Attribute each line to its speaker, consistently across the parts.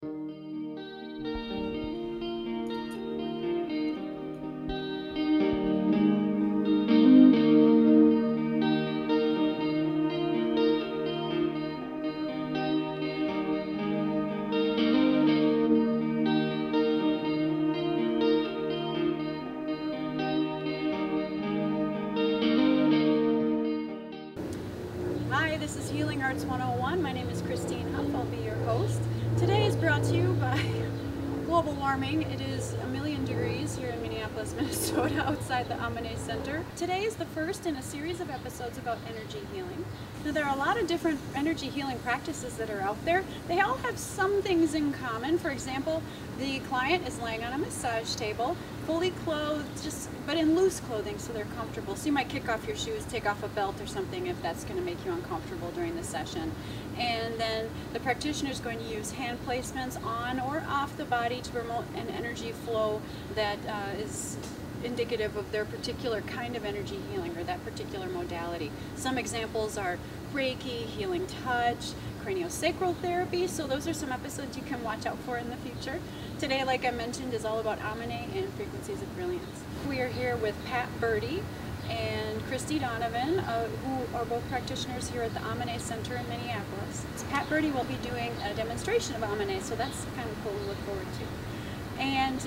Speaker 1: Hi, this is Healing Arts 101. My name is Christine Huff. I'll be your host. Today is brought to you by global warming. It is 1,000,000 degrees here in Minneapolis, Minnesota, outside the Amanae Center. Today is the first in a series of episodes about energy healing. Now, there are a lot of different energy healing practices that are out there. They all have some things in common. For example, the client is laying on a massage table, fully clothed, but in loose clothing so they're comfortable. So you might kick off your shoes, take off a belt or something if that's going to make you uncomfortable during the session. And then the practitioner is going to use hand placements on or off the body to promote an energy flow that is indicative of their particular kind of energy healing or that particular modality. Some examples are Reiki, healing touch, craniosacral therapy. So those are some episodes you can watch out for in the future. Today, like I mentioned, is all about Amanae and frequencies of brilliance. We are here with Burdy and Christee Donovan, who are both practitioners here at the Amanae Center in Minneapolis. Burdy will be doing a demonstration of Amanae, so that's kind of cool to look forward to. And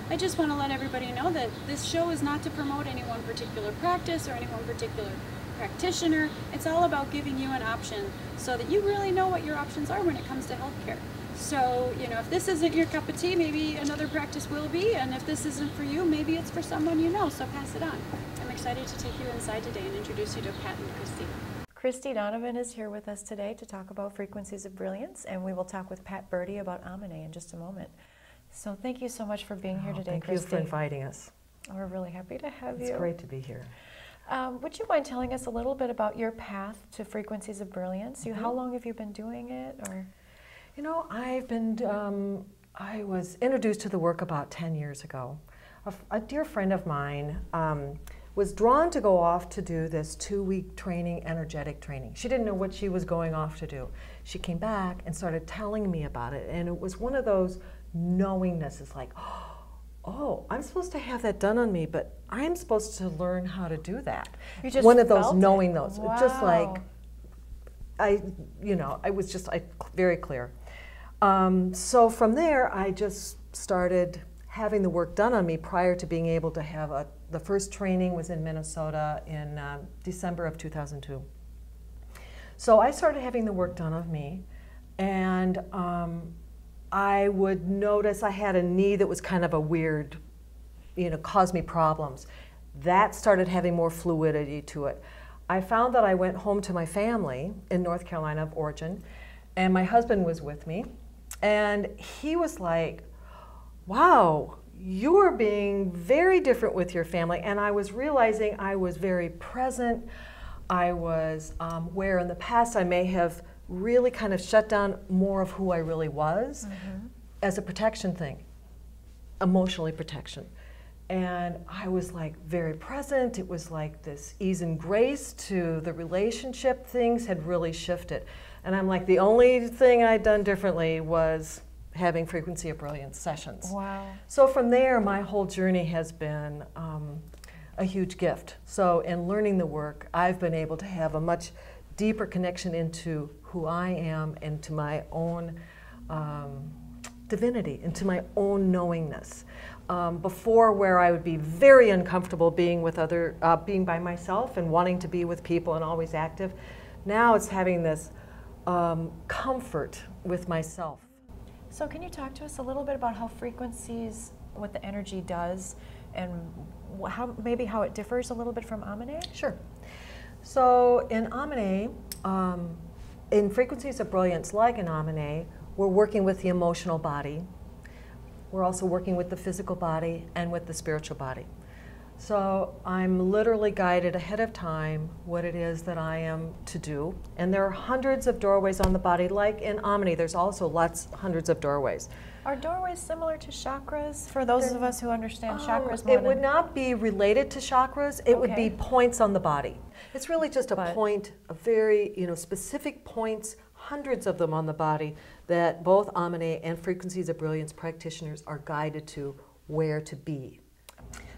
Speaker 1: I just want to let everybody know that this show is not to promote any one particular practice or any one particular practitioner. It's all about giving you an option so that you really know what your options are when it comes to healthcare. So, you know, if this isn't your cup of tea, maybe another practice will be, and if this isn't for you, maybe it's for someone you know, so pass it on. I'm excited to take you inside today and introduce you to Pat and Christee.
Speaker 2: Christee Donovan is here with us today to talk about frequencies of brilliance, and we will talk with Burdy about Amanae in just a moment. So thank you so much for being here today, Christee.
Speaker 3: Thank you for inviting us.
Speaker 2: We're really happy to have you.
Speaker 3: It's great to be here.
Speaker 2: Would you mind telling us a little bit about your path to frequencies of brilliance? How long have you been doing it? Or
Speaker 3: you know, I was introduced to the work about 10 years ago. A dear friend of mine was drawn to go off to do this 2-week training, energetic training. She didn't know what she was going off to do. She came back and started telling me about it, and it was one of those knowingnesses, like, oh, I'm supposed to have that done on me, but I'm supposed to learn how to do that.
Speaker 2: You just
Speaker 3: one of those
Speaker 2: felt
Speaker 3: knowing
Speaker 2: it.
Speaker 3: those,
Speaker 2: Wow.
Speaker 3: just like, I was just very clear. So from there, I just started having the work done on me prior to being able to have the first training was in Minnesota in December of 2002. So I started having the work done on me, and I would notice I had a knee that was kind of a weird, caused me problems. That started having more fluidity to it. I found that I went home to my family in North Carolina of origin, and my husband was with me, and he was like, wow, you are being very different with your family. And I was realizing I was very present. I was where in the past I may have really kind of shut down more of who I really was as a protection thing, emotionally protection. And I was like very present. It was like this ease and grace to the relationship. Things had really shifted. And I'm like, the only thing I'd done differently was having frequency of brilliance sessions.
Speaker 2: Wow.
Speaker 3: So from there, my whole journey has been a huge gift. So in learning the work, I've been able to have a much deeper connection into who I am and to my own divinity, into my own knowingness. Before, where I would be very uncomfortable being with being by myself and wanting to be with people and always active, now it's having this comfort with myself.
Speaker 2: So can you talk to us a little bit about how frequencies, what the energy does, and maybe how it differs a little bit from Amanae?
Speaker 3: Sure. So in Amanae, in frequencies of brilliance, like in Amanae, we're working with the emotional body. We're also working with the physical body and with the spiritual body. So I'm literally guided ahead of time what it is that I am to do. And there are hundreds of doorways on the body. Like in Amanae, there's also hundreds of doorways.
Speaker 2: Are doorways similar to chakras for those of us who understand chakras more?
Speaker 3: It would not be related to chakras. It would be points on the body. It's really just a point, a very specific points, hundreds of them on the body that both Amanae and Frequencies of Brilliance practitioners are guided to where to be.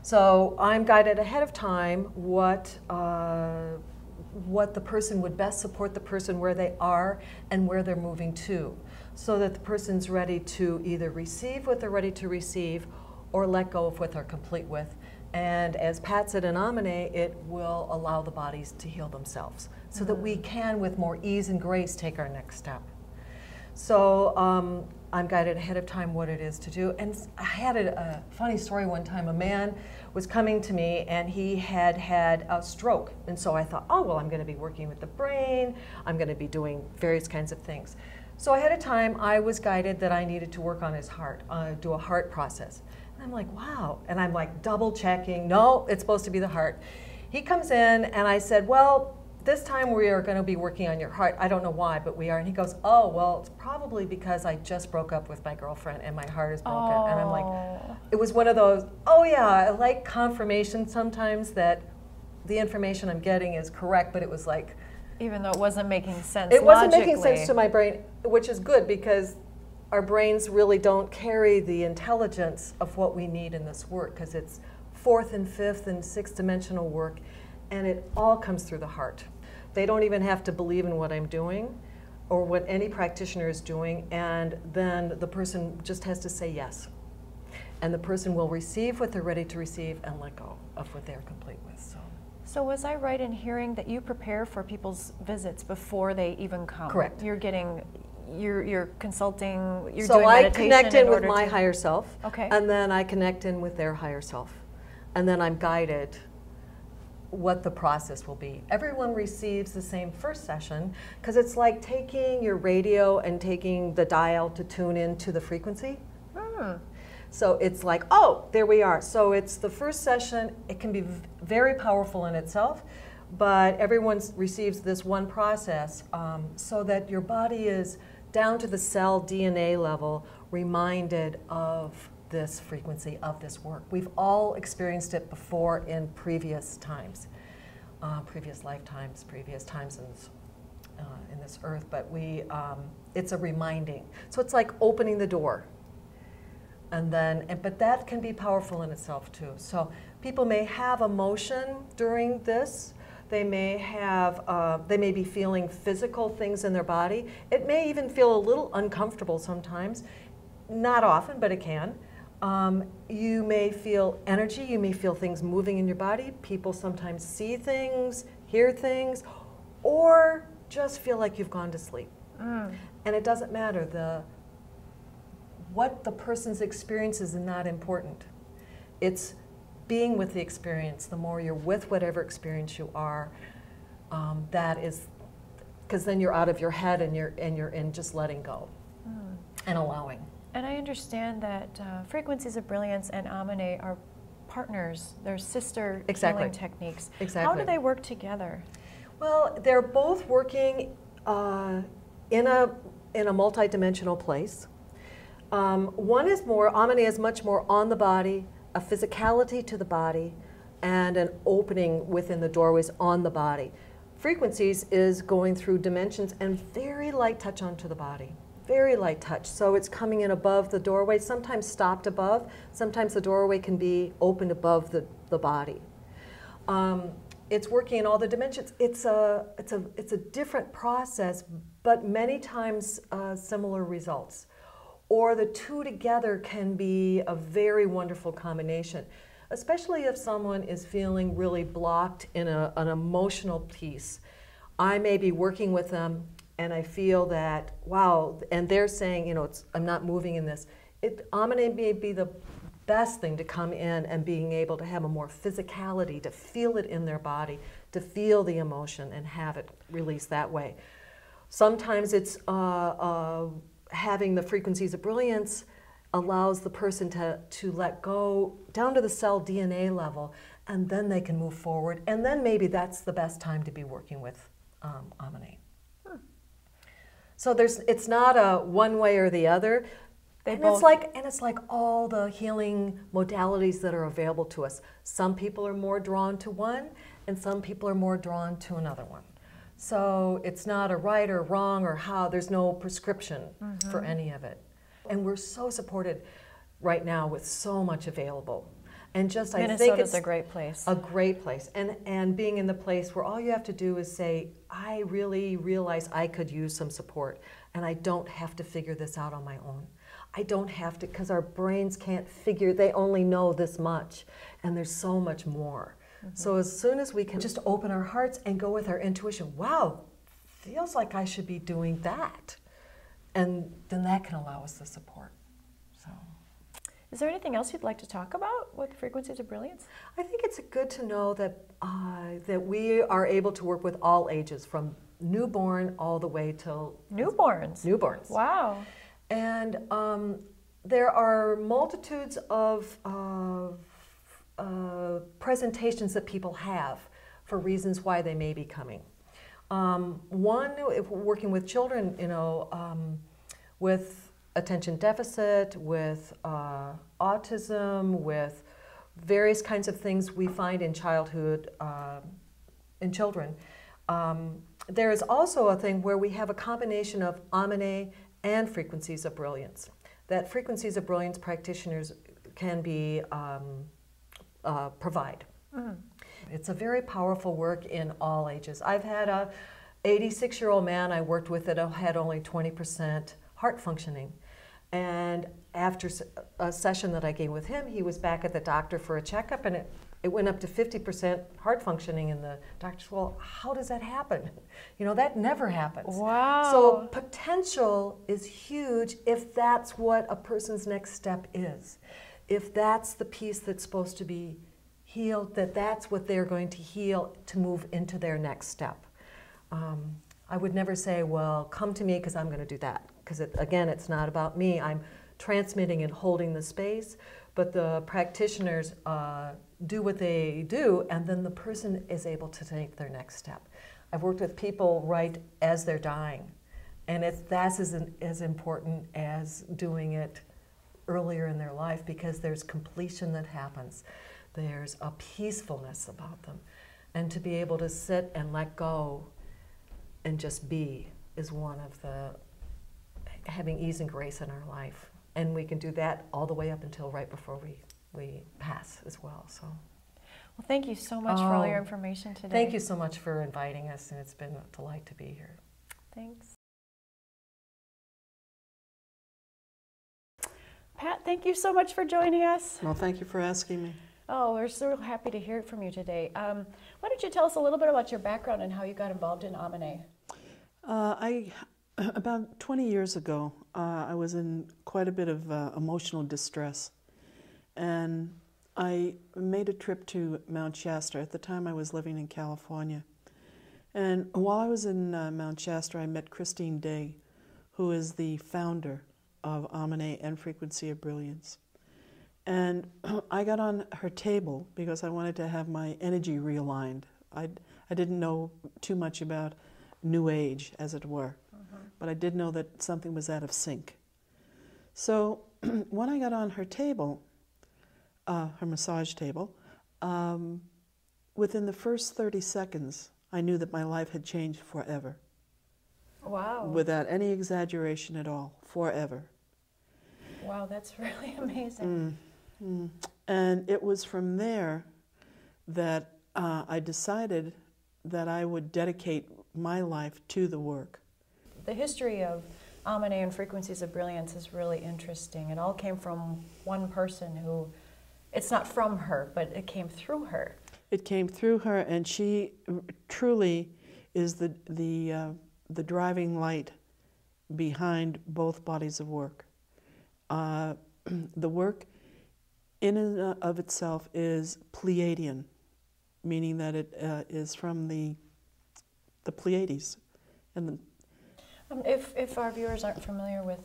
Speaker 3: So I'm guided ahead of time what the person would best support the person where they are and where they're moving to, so that the person's ready to either receive what they're ready to receive or let go of what they're complete with. And as Pat said in Amanae, it will allow the bodies to heal themselves so that we can, with more ease and grace, take our next step. So I'm guided ahead of time what it is to do. And I had a funny story one time. A man was coming to me and he had had a stroke. And so I thought, oh, well, I'm going to be working with the brain. I'm going to be doing various kinds of things. So ahead of time, I was guided that I needed to work on his heart, do a heart process. And I'm like, wow. And I'm like double checking. No, it's supposed to be the heart. He comes in and I said, well, this time we are going to be working on your heart. I don't know why, but we are. And he goes, oh, well, it's probably because I just broke up with my girlfriend and my heart is broken. Oh. And I'm like, it was one of those, oh yeah, I like confirmation sometimes that the information I'm getting is correct, but it was like,
Speaker 2: even though it wasn't making sense
Speaker 3: it wasn't making sense to my brain, which is good because our brains really don't carry the intelligence of what we need in this work, because it's fourth and fifth and sixth dimensional work, and it all comes through the heart. They don't even have to believe in what I'm doing or what any practitioner is doing, and then the person just has to say yes. And the person will receive what they're ready to receive and let go of what they're complete with.
Speaker 2: So was I right in hearing that you prepare for people's visits before they even come?
Speaker 3: Correct.
Speaker 2: You're getting, you're consulting, you're
Speaker 3: so
Speaker 2: doing meditation.
Speaker 3: So I connect in with my
Speaker 2: to...
Speaker 3: higher self,
Speaker 2: okay.
Speaker 3: And then I connect in with their higher self. And then I'm guided what the process will be. Everyone receives the same first session, because it's like taking your radio and taking the dial to tune into the frequency. So it's like, oh, there we are. So it's the first session. It can be very powerful in itself, but everyone receives this one process so that your body is down to the cell DNA level, reminded of this frequency, of this work. We've all experienced it before in previous times, previous lifetimes, previous times in this earth, but it's a reminding. So it's like opening the door. And then, but that can be powerful in itself too. So people may have emotion during this. They may have, they may be feeling physical things in their body. It may even feel a little uncomfortable sometimes. Not often, but it can. You may feel energy. You may feel things moving in your body. People sometimes see things, hear things, or just feel like you've gone to sleep. And it doesn't matter. What the person's experience is not important. It's being with the experience. The more you're with whatever experience you are, that is, because then you're out of your head and you're in just letting go and allowing.
Speaker 2: And I understand that Frequencies of Brilliance and Amanae are partners. They're sister healing techniques.
Speaker 3: Exactly.
Speaker 2: How do they work together?
Speaker 3: Well, they're both working in a multidimensional place. One is more, Amanae is much more on the body, a physicality to the body, and an opening within the doorways on the body. Frequencies is going through dimensions and very light touch onto the body, very light touch. So it's coming in above the doorway, sometimes stopped above, sometimes the doorway can be opened above the body. It's working in all the dimensions. It's a different process, but many times similar results. Or the two together can be a very wonderful combination, especially if someone is feeling really blocked in an emotional piece. I may be working with them and I feel that, wow, and they're saying, you know, I'm not moving in this. Amanae may be the best thing to come in and being able to have a more physicality, to feel it in their body, to feel the emotion and have it released that way. Sometimes it's having the Frequencies of Brilliance allows the person to let go down to the cell DNA level, and then they can move forward, and then maybe that's the best time to be working with Amanae. So it's not a one way or the other. It's like all the healing modalities that are available to us. Some people are more drawn to one, and some people are more drawn to another one. So it's not a right or wrong or how, there's no prescription for any of it. And we're so supported right now with so much available. And just, I think it's
Speaker 2: a great place.
Speaker 3: A great place. And being in the place where all you have to do is say, I really realize I could use some support, and I don't have to figure this out on my own. I don't have to, because our brains can't figure, they only know this much, and there's so much more. So as soon as we can just open our hearts and go with our intuition, wow, feels like I should be doing that. And then that can allow us the support. So,
Speaker 2: is there anything else you'd like to talk about with Frequencies of Brilliance?
Speaker 3: I think it's good to know that that we are able to work with all ages, from newborn all the way till
Speaker 2: newborns.
Speaker 3: Newborns.
Speaker 2: Wow.
Speaker 3: And there are multitudes of presentations that people have for reasons why they may be coming. One, if we're working with children, you know, with attention deficit, with autism, with various kinds of things we find in childhood, in children. There is also a thing where we have a combination of Amanae and Frequencies of Brilliance. That Frequencies of Brilliance practitioners can be provide. It's a very powerful work in all ages. I've had a 86-year-old man I worked with that had only 20% heart functioning. And after a session that I gave with him, he was back at the doctor for a checkup, and it went up to 50% heart functioning, and the doctor said, well, how does that happen? You know, that never happens.
Speaker 2: Wow.
Speaker 3: So potential is huge if that's what a person's next step is. If that's the piece that's supposed to be healed, that's what they're going to heal to move into their next step. I would never say, well, come to me because I'm going to do that. Because again, it's not about me. I'm transmitting and holding the space, but the practitioners do what they do, and then the person is able to take their next step. I've worked with people right as they're dying, and that's as important as doing it earlier in their life, because there's completion that happens. There's a peacefulness about them. And to be able to sit and let go and just be is one of the having ease and grace in our life. And we can do that all the way up until right before we pass as well. So,
Speaker 2: well, thank you so much for all your information today.
Speaker 3: Thank you so much for inviting us, and it's been a delight to be here.
Speaker 2: Thanks. Pat, thank you so much for joining us.
Speaker 4: Well, thank you for asking me.
Speaker 2: Oh, we're so happy to hear from you today. Why don't you tell us a little bit about your background and how you got involved in Amanae?
Speaker 4: About 20 years ago, I was in quite a bit of emotional distress, and I made a trip to Mount Shasta. At the time, I was living in California. And while I was in Mount Shasta, I met Christine Day, who is the founder of Amanae and Frequency of Brilliance. And I got on her table because I wanted to have my energy realigned. I didn't know too much about New Age, as it were, but I did know that something was out of sync. So when I got on her table, her massage table, within the first 30 seconds, I knew that my life had changed forever.
Speaker 2: Wow.
Speaker 4: Without any exaggeration at all, forever.
Speaker 2: Wow, that's really amazing.
Speaker 4: And it was from there that I decided that I would dedicate my life to the work.
Speaker 2: The history of Amanae and Frequencies of Brilliance is really interesting. It all came from one person who, it's not from her, but it came through her.
Speaker 4: It came through her, and she truly is the driving light behind both bodies of work. The work in and of itself is Pleiadian, meaning that it is from the Pleiades. And
Speaker 2: if our viewers aren't familiar with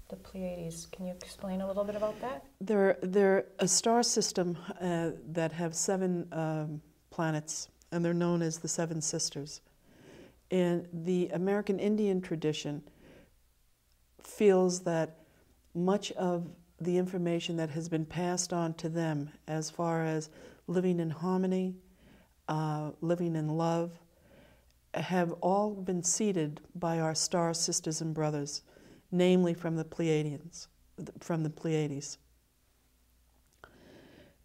Speaker 2: the Pleiades, can you explain a little bit about that?
Speaker 4: They're a star system that have 7 planets, and they're known as the 7 Sisters. And the American Indian tradition feels that much of the information that has been passed on to them as far as living in harmony, living in love, have all been seeded by our star sisters and brothers, namely from the Pleiadians, from the Pleiades.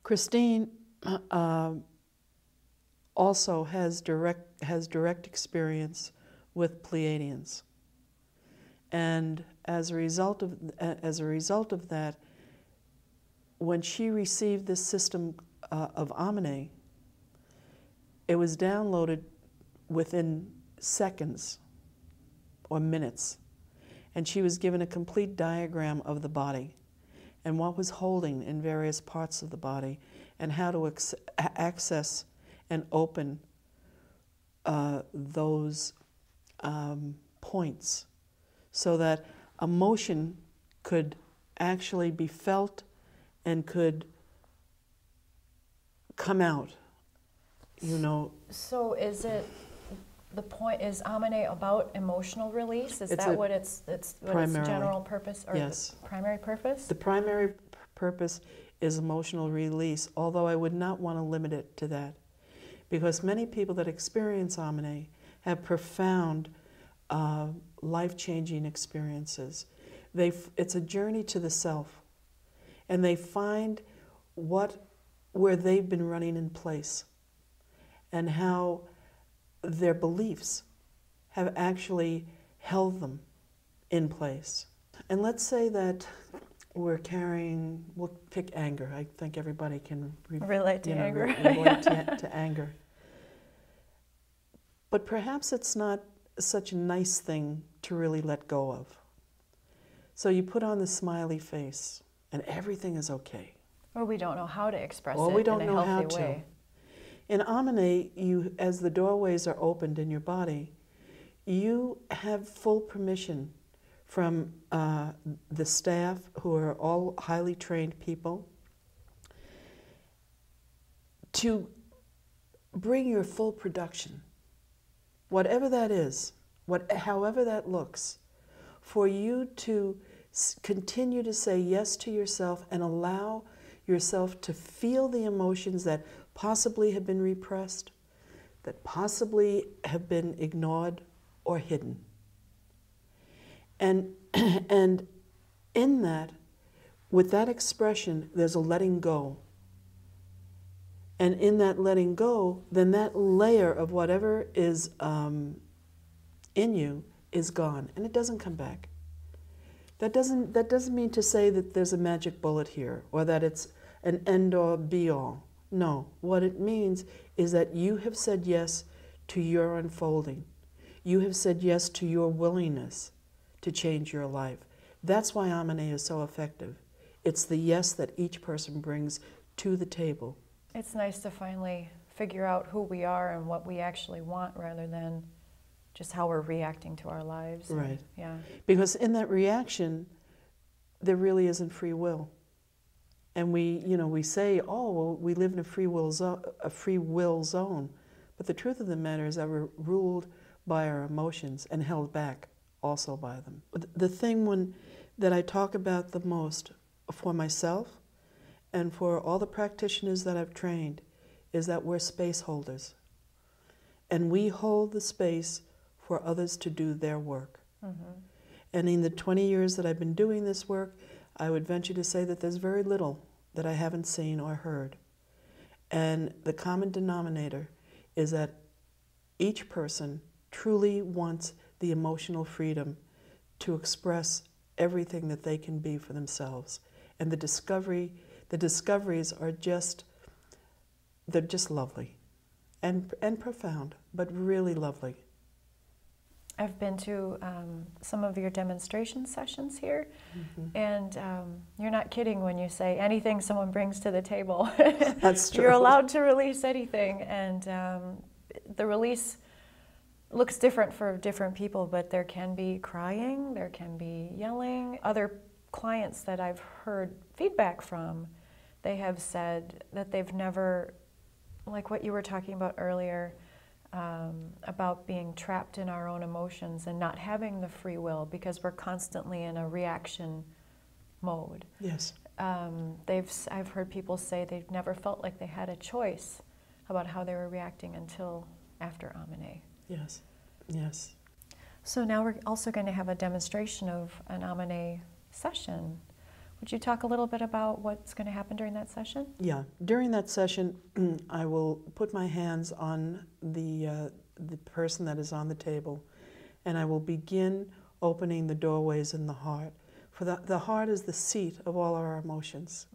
Speaker 4: Christine also has direct experience with Pleiadians, and as a result of that, when she received this system of Amanae, it was downloaded within seconds or minutes, and she was given a complete diagram of the body and what was holding in various parts of the body and how to access and open those points so that emotion could actually be felt and could come out, you know.
Speaker 2: So is it, the point, is Amanae about emotional release? Is that what its general purpose, or
Speaker 4: yes.
Speaker 2: the primary purpose?
Speaker 4: The primary purpose is emotional release, although I would not want to limit it to that, because many people that experience Amanae have profound life-changing experiences. It's a journey to the self, and they find where they've been running in place and how their beliefs have actually held them in place. And let's say that we're carrying, we'll pick anger. I think everybody can
Speaker 2: relate to anger.
Speaker 4: Relate to anger. But perhaps it's not such a nice thing to really let go of. So you put on the smiley face and everything is okay.
Speaker 2: Or we don't know how to express
Speaker 4: Or
Speaker 2: it
Speaker 4: we don't
Speaker 2: in a
Speaker 4: know
Speaker 2: healthy
Speaker 4: how
Speaker 2: way.
Speaker 4: to. In Amanae, as the doorways are opened in your body, you have full permission from the staff, who are all highly trained people, to bring your full production, whatever that is, however that looks, for you to continue to say yes to yourself and allow yourself to feel the emotions that possibly have been repressed, that possibly have been ignored or hidden. And in that, with that expression, there's a letting go. And in that letting go, then that layer of whatever is in you is gone, and it doesn't come back. That doesn't mean to say that there's a magic bullet here, or that it's an end-all, be-all. No, what it means is that you have said yes to your unfolding. You have said yes to your willingness to change your life. That's why Amanae is so effective. It's the yes that each person brings to the table.
Speaker 2: It's nice to finally figure out who we are and what we actually want, rather than just how we're reacting to our lives.
Speaker 4: Right.
Speaker 2: Yeah.
Speaker 4: Because in that reaction, there really isn't free will. And we say, oh, well, we live in a free will zone. But the truth of the matter is that we're ruled by our emotions and held back also by them. The thing that I talk about the most for myself and for all the practitioners that I've trained is that we're space holders. And we hold the space for others to do their work. Mm-hmm. And in the 20 years that I've been doing this work, I would venture to say that there's very little that I haven't seen or heard. And the common denominator is that each person truly wants the emotional freedom to express everything that they can be for themselves. And the discoveries are they're just lovely and profound, but really lovely.
Speaker 2: I've been to some of your demonstration sessions here, mm-hmm. and you're not kidding when you say anything someone brings to the table.
Speaker 4: That's true.
Speaker 2: You're allowed to release anything, and the release looks different for different people, but there can be crying, there can be yelling. Other clients that I've heard feedback from, they have said that they've never, like what you were talking about earlier, about being trapped in our own emotions and not having the free will because we're constantly in a reaction mode.
Speaker 4: Yes.
Speaker 2: I've heard people say they've never felt like they had a choice about how they were reacting until after Amanae.
Speaker 4: Yes. Yes.
Speaker 2: So now we're also going to have a demonstration of an Amanae session. Would you talk a little bit about what's going to happen during that session?
Speaker 4: Yeah. During that session, I will put my hands on the person that is on the table, and I will begin opening the doorways in the heart. For the heart is the seat of all our emotions,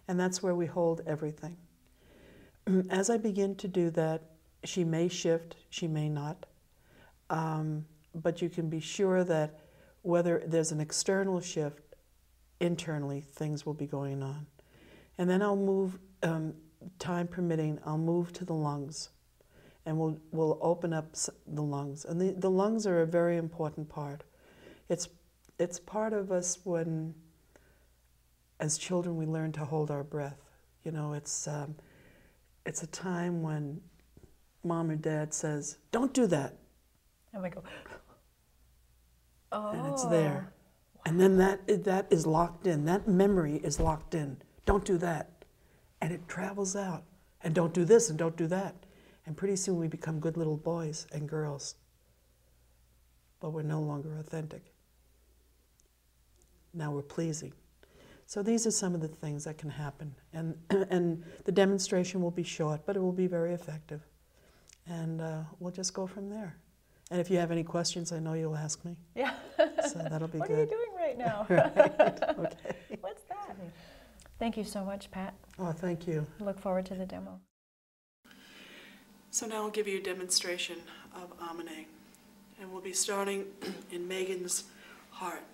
Speaker 4: and that's where we hold everything. As I begin to do that, she may shift, she may not, but you can be sure that whether there's an external shift, internally things will be going on. And then I'll move, time permitting, I'll move to the lungs, and we'll open up the lungs. And the lungs are a very important part. It's part of us when, as children, we learn to hold our breath. You know, it's a time when mom or dad says, "Don't do that,"
Speaker 2: And we go, oh.
Speaker 4: and it's there. And then that is locked in. That memory is locked in. Don't do that. And it travels out. And don't do this and don't do that. And pretty soon we become good little boys and girls. But we're no longer authentic. Now we're pleasing. So these are some of the things that can happen. And the demonstration will be short, but it will be very effective. And we'll just go from there. And if you have any questions, I know you'll ask me.
Speaker 2: Yeah.
Speaker 4: So that'll be
Speaker 2: what
Speaker 4: good.
Speaker 2: What are you doing right now?
Speaker 4: Right. Okay.
Speaker 2: What's that? Thank you so much, Pat.
Speaker 4: Oh, thank you.
Speaker 2: Look forward to the demo.
Speaker 4: So now I'll give you a demonstration of Amanae. And we'll be starting in Megan's heart.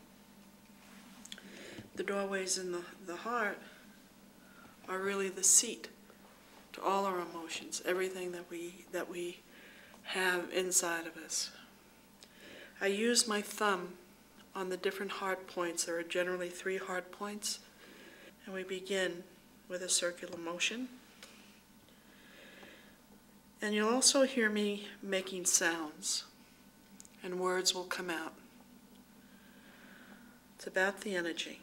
Speaker 4: The doorways in the heart are really the seat to all our emotions, everything that we have inside of us. I use my thumb on the different heart points. There are generally 3 heart points. And we begin with a circular motion. And you'll also hear me making sounds, and words will come out. It's about the energy.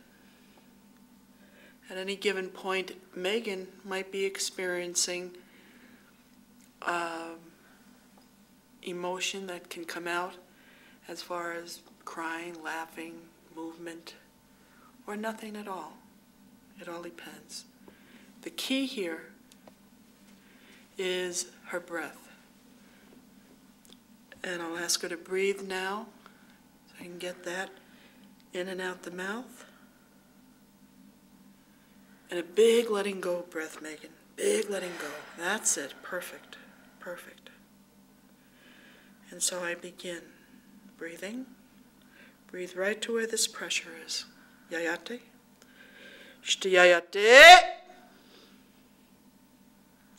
Speaker 4: At any given point, Megan might be experiencing emotion that can come out as far as crying, laughing, movement, or nothing at all. It all depends. The key here is her breath. And I'll ask her to breathe now, so I can get that in and out the mouth. And a big letting go breath, Megan. Big letting go. That's it. Perfect. Perfect. And so I begin breathing. Breathe right to where this pressure is. Yayate. Shtiyayate.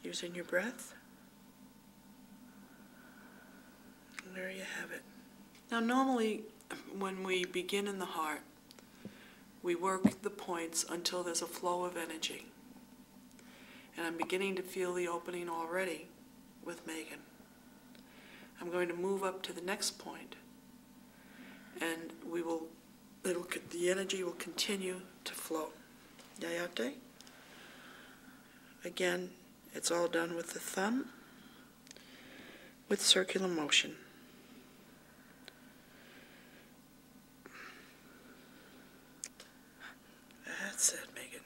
Speaker 4: Using your breath. And there you have it. Now normally when we begin in the heart, we work the points until there's a flow of energy. And I'm beginning to feel the opening already with Megan. I'm going to move up to the next point, and the energy will continue to flow. Yayate. Again, it's all done with the thumb, with circular motion. That's it, Megan.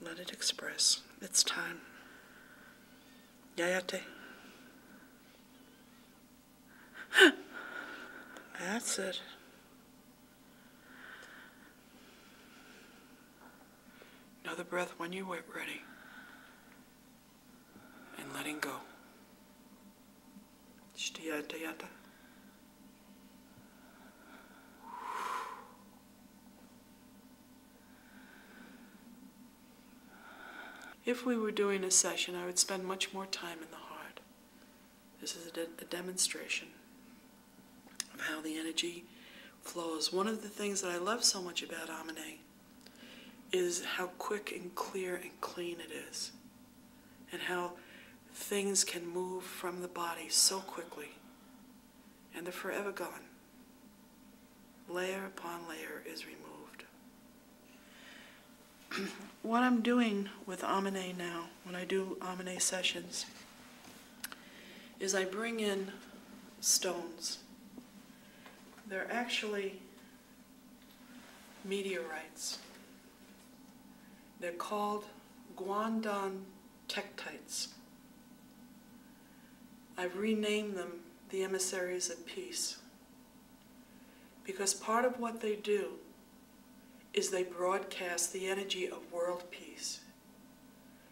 Speaker 4: Let it express. It's time. Yayate. That's it. Another breath when you're ready. And letting go. Shtiyata yata. If we were doing a session, I would spend much more time in the heart. This is a demonstration of how the energy flows. One of the things that I love so much about Amanae is how quick and clear and clean it is, and how things can move from the body so quickly, and they're forever gone. Layer upon layer is removed. What I'm doing with Amanae now, when I do Amanae sessions, is I bring in stones. They're actually meteorites. They're called Guangdong Tektites. I've renamed them the Emmisaries of Peace because part of what they do is they broadcast the energy of world peace,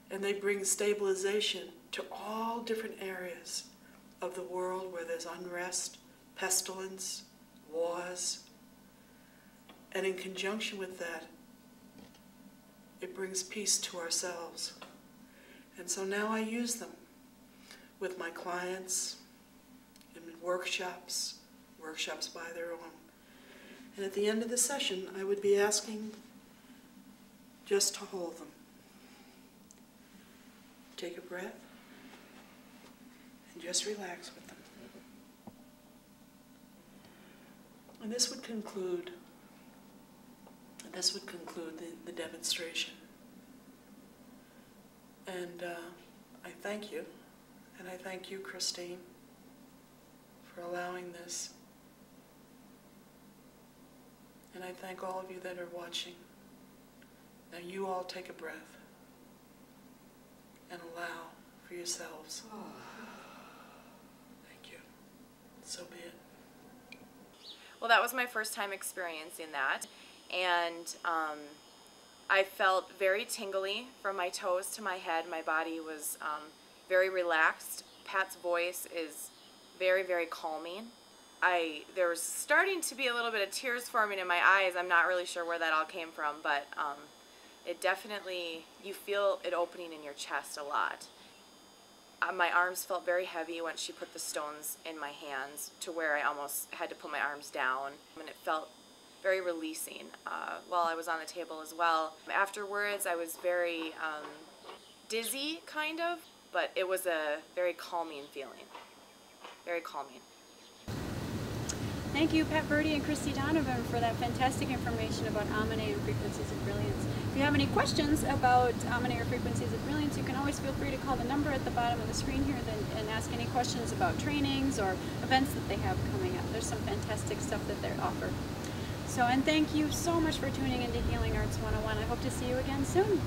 Speaker 4: and they bring stabilization to all different areas of the world where there's unrest, pestilence, wars, and in conjunction with that, it brings peace to ourselves. And so now I use them with my clients in workshops by their own. And at the end of the session, I would be asking just to hold them. Take a breath and just relax with them. And this would conclude the demonstration. And I thank you, and I thank you, Christine, for allowing this. And I thank all of you that are watching. Now you all take a breath and allow for yourselves. Thank you. So be it.
Speaker 5: Well, that was my first time experiencing that, and I felt very tingly from my toes to my head. My body was very relaxed. Pat's voice is very, very calming. There was starting to be a little bit of tears forming in my eyes. I'm not really sure where that all came from, but it definitely, you feel it opening in your chest a lot. My arms felt very heavy when she put the stones in my hands to where I almost had to put my arms down, and it felt very releasing while I was on the table as well. Afterwards, I was very dizzy, kind of, but it was a very calming feeling, very calming.
Speaker 1: Thank you, Burdy and Christee Donovan, for that fantastic information about Amanae and frequencies of brilliance. If you have any questions about Amanae or frequencies of brilliance, you can always feel free to call the number at the bottom of the screen here and ask any questions about trainings or events that they have coming up. There's some fantastic stuff that they offer. So, and thank you so much for tuning into Healing Arts 101. I hope to see you again soon.